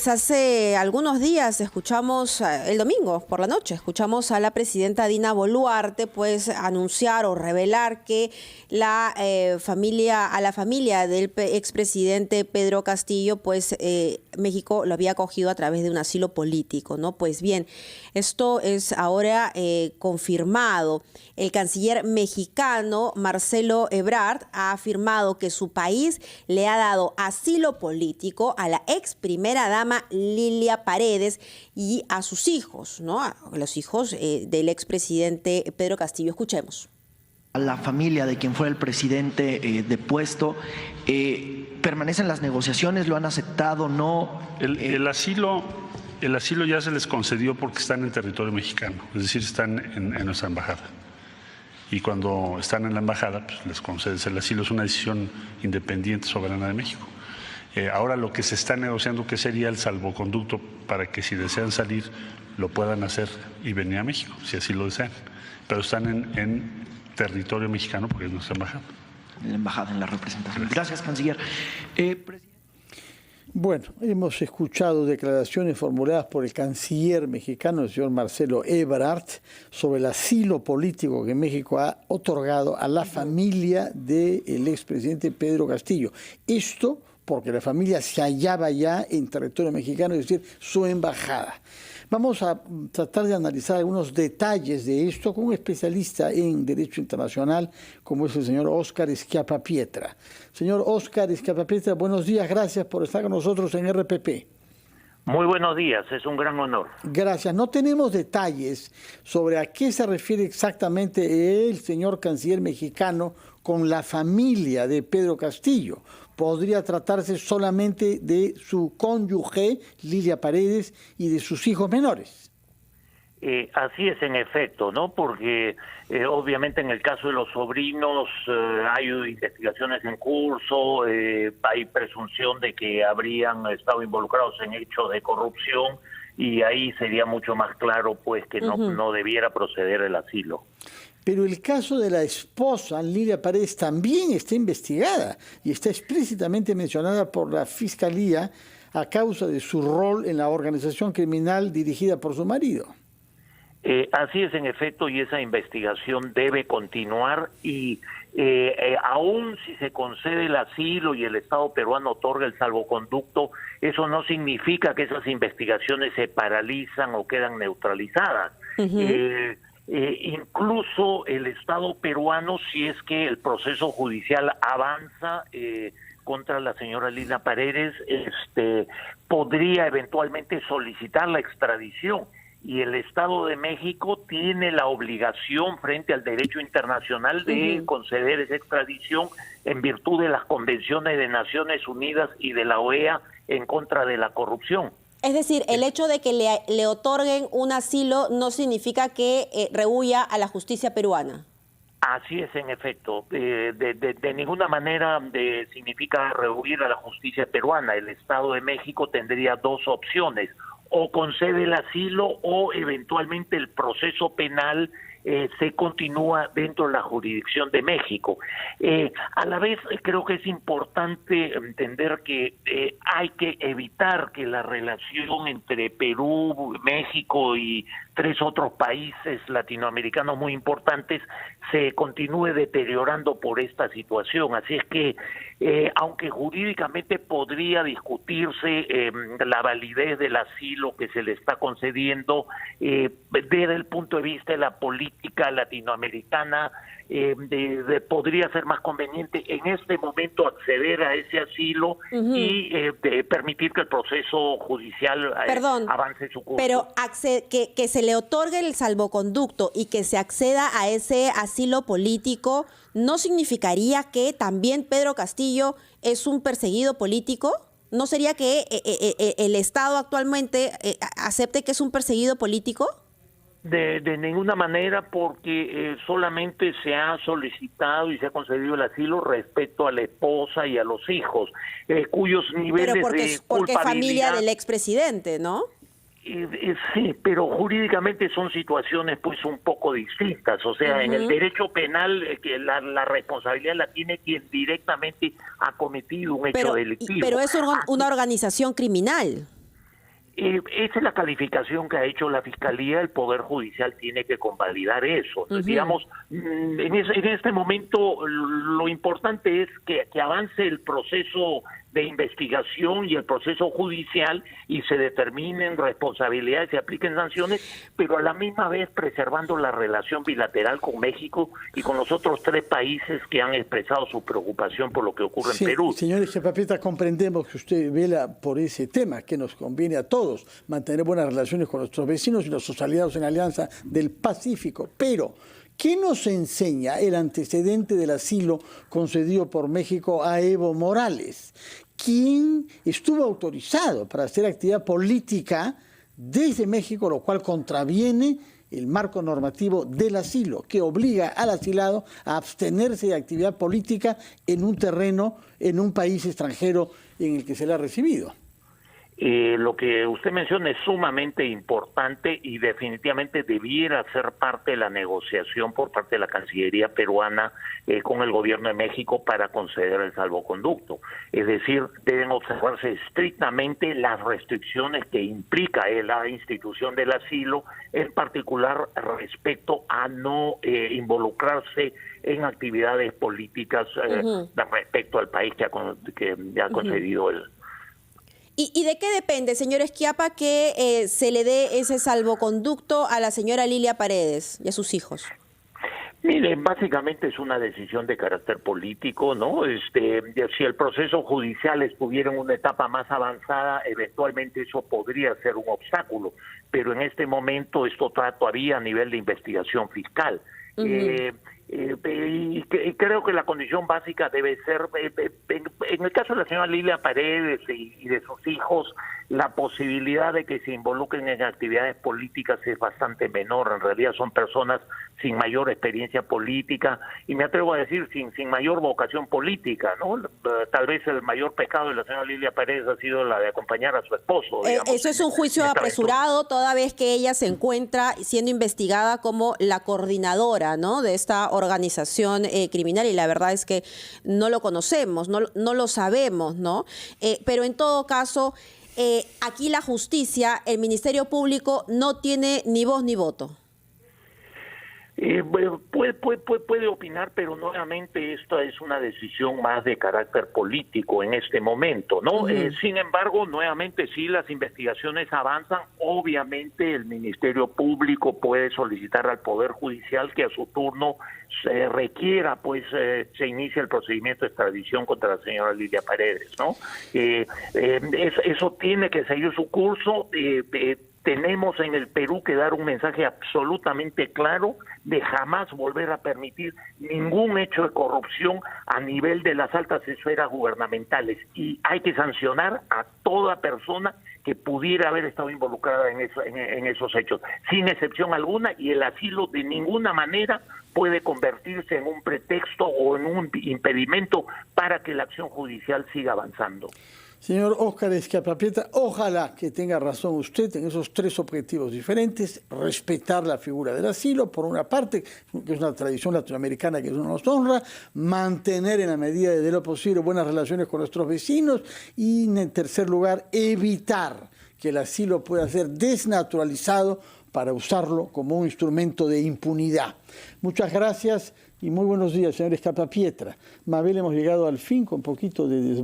Pues hace algunos días escuchamos, el domingo por la noche, escuchamos a la presidenta Dina Boluarte pues anunciar o revelar que a la familia del expresidente Pedro Castillo, pues México lo había acogido a través de un asilo político, ¿no? Pues bien, esto es ahora confirmado. El canciller mexicano Marcelo Ebrard ha afirmado que su país le ha dado asilo político a la ex primera dama Lilia Paredes y a sus hijos, ¿no? A los hijos del expresidente Pedro Castillo. Escuchemos. A la familia de quien fuera el presidente depuesto, ¿permanecen las negociaciones? ¿Lo han aceptado? ¿No? El asilo ya se les concedió porque están en territorio mexicano, es decir, están en nuestra embajada. Y cuando están en la embajada, pues les concedes el asilo. Es una decisión independiente, soberana de México. Ahora lo que se está negociando, que sería el salvoconducto para que si desean salir lo puedan hacer y venir a México, si así lo desean. Pero están en territorio mexicano porque es nuestra embajada. En la embajada, en la representación. Gracias, canciller. Bueno, hemos escuchado declaraciones formuladas por el canciller mexicano, el señor Marcelo Ebrard, sobre el asilo político que México ha otorgado a la familia del expresidente Pedro Castillo. Esto porque la familia se hallaba ya en territorio mexicano, es decir, su embajada. Vamos a tratar de analizar algunos detalles de esto con un especialista en Derecho Internacional, como es el señor Óscar Schiappapiedra. Señor Óscar Schiappapiedra, buenos días, gracias por estar con nosotros en RPP. Muy buenos días, es un gran honor. Gracias. No tenemos detalles sobre a qué se refiere exactamente el señor canciller mexicano con la familia de Pedro Castillo. Podría tratarse solamente de su cónyuge, Lilia Paredes, y de sus hijos menores. Así es en efecto, ¿no? Porque obviamente en el caso de los sobrinos hay investigaciones en curso, hay presunción de que habrían estado involucrados en hechos de corrupción y ahí sería mucho más claro pues que no debiera proceder el asilo. Pero el caso de la esposa, Lilia Paredes, también está investigada y está explícitamente mencionada por la Fiscalía a causa de su rol en la organización criminal dirigida por su marido. Así es en efecto, y esa investigación debe continuar y aún si se concede el asilo y el Estado peruano otorga el salvoconducto, eso no significa que esas investigaciones se paralizan o quedan neutralizadas. Incluso el Estado peruano, si es que el proceso judicial avanza contra la señora Lilia Paredes, podría eventualmente solicitar la extradición. Y el Estado de México tiene la obligación frente al derecho internacional de conceder esa extradición en virtud de las convenciones de Naciones Unidas y de la OEA en contra de la corrupción. Es decir, el hecho de que le otorguen un asilo no significa que rehuya a la justicia peruana. Así es, en efecto. De ninguna manera significa rehuir a la justicia peruana. El Estado de México tendría dos opciones: o concede el asilo o eventualmente el proceso penal se continúa dentro de la jurisdicción de México. A la vez creo que es importante entender que hay que evitar que la relación entre Perú, México y tres otros países latinoamericanos muy importantes se continúe deteriorando por esta situación. Así es que aunque jurídicamente podría discutirse la validez del asilo que se le está concediendo, desde el punto de vista de la política latinoamericana, podría ser más conveniente en este momento acceder a ese asilo y permitir que el proceso judicial avance su curso. Pero que se le otorgue el salvoconducto y que se acceda a ese asilo político, ¿no significaría que también Pedro Castillo es un perseguido político? ¿No sería que el Estado actualmente acepte que es un perseguido político? De ninguna manera, porque solamente se ha solicitado y se ha concedido el asilo respecto a la esposa y a los hijos, cuyos niveles de culpabilidad... Porque es familia del expresidente, ¿no? Sí, pero jurídicamente son situaciones pues un poco distintas. O sea, en el derecho penal que la responsabilidad la tiene quien directamente ha cometido un hecho delictivo. Pero es una organización criminal. Esa es la calificación que ha hecho la Fiscalía. El Poder Judicial tiene que convalidar eso. Entonces, digamos, en este momento lo importante es que avance el proceso de investigación y el proceso judicial y se determinen responsabilidades y apliquen sanciones, pero a la misma vez preservando la relación bilateral con México y con los otros 3 países que han expresado su preocupación por lo que ocurre en Perú. Señor Escapapieta, comprendemos que usted vela por ese tema, que nos conviene a todos mantener buenas relaciones con nuestros vecinos y nuestros aliados en la Alianza del Pacífico, pero ¿qué nos enseña el antecedente del asilo concedido por México a Evo Morales, quien estuvo autorizado para hacer actividad política desde México, lo cual contraviene el marco normativo del asilo, que obliga al asilado a abstenerse de actividad política en un terreno, en un país extranjero en el que se le ha recibido? Lo que usted menciona es sumamente importante y definitivamente debiera ser parte de la negociación por parte de la Cancillería peruana con el gobierno de México para conceder el salvoconducto. Es decir, deben observarse estrictamente las restricciones que implica la institución del asilo, en particular respecto a no involucrarse en actividades políticas respecto al país que ha concedido el... ¿Y de qué depende, señor Schiappa, que se le dé ese salvoconducto a la señora Lilia Paredes y a sus hijos? Mire, básicamente es una decisión de carácter político, ¿no? Si el proceso judicial estuviera en una etapa más avanzada, eventualmente eso podría ser un obstáculo, pero en este momento esto está todavía a nivel de investigación fiscal. Y creo que la condición básica debe ser, en el caso de la señora Lilia Paredes y de sus hijos, la posibilidad de que se involucren en actividades políticas es bastante menor. En realidad son personas sin mayor experiencia política y me atrevo a decir sin mayor vocación política, ¿no? Tal vez el mayor pecado de la señora Lilia Paredes ha sido la de acompañar a su esposo. Digamos, eso es un juicio apresurado, toda vez que ella se encuentra siendo investigada como la coordinadora, ¿no?, de esta organización criminal, y la verdad es que no lo conocemos, no lo sabemos, ¿no? Pero en todo caso, aquí la justicia, el Ministerio Público no tiene ni voz ni voto. Puede opinar, pero nuevamente esta es una decisión más de carácter político en este momento, ¿no? Sin embargo, nuevamente, si las investigaciones avanzan, obviamente el Ministerio Público puede solicitar al Poder Judicial que a su turno se requiera, se inicie el procedimiento de extradición contra la señora Lilia Paredes, ¿no? Eso tiene que seguir su curso. Tenemos en el Perú que dar un mensaje absolutamente claro de jamás volver a permitir ningún hecho de corrupción a nivel de las altas esferas gubernamentales, y hay que sancionar a toda persona que pudiera haber estado involucrada en esos hechos, sin excepción alguna, y el asilo de ninguna manera puede convertirse en un pretexto o en un impedimento para que la acción judicial siga avanzando. Señor Óscar Escapapieta, ojalá que tenga razón usted en esos 3 objetivos diferentes: respetar la figura del asilo, por una parte, que es una tradición latinoamericana que nos honra, mantener en la medida de lo posible buenas relaciones con nuestros vecinos y, en tercer lugar, evitar que el asilo pueda ser desnaturalizado para usarlo como un instrumento de impunidad. Muchas gracias y muy buenos días, señor Escapapieta. Mabel, hemos llegado al fin con un poquito de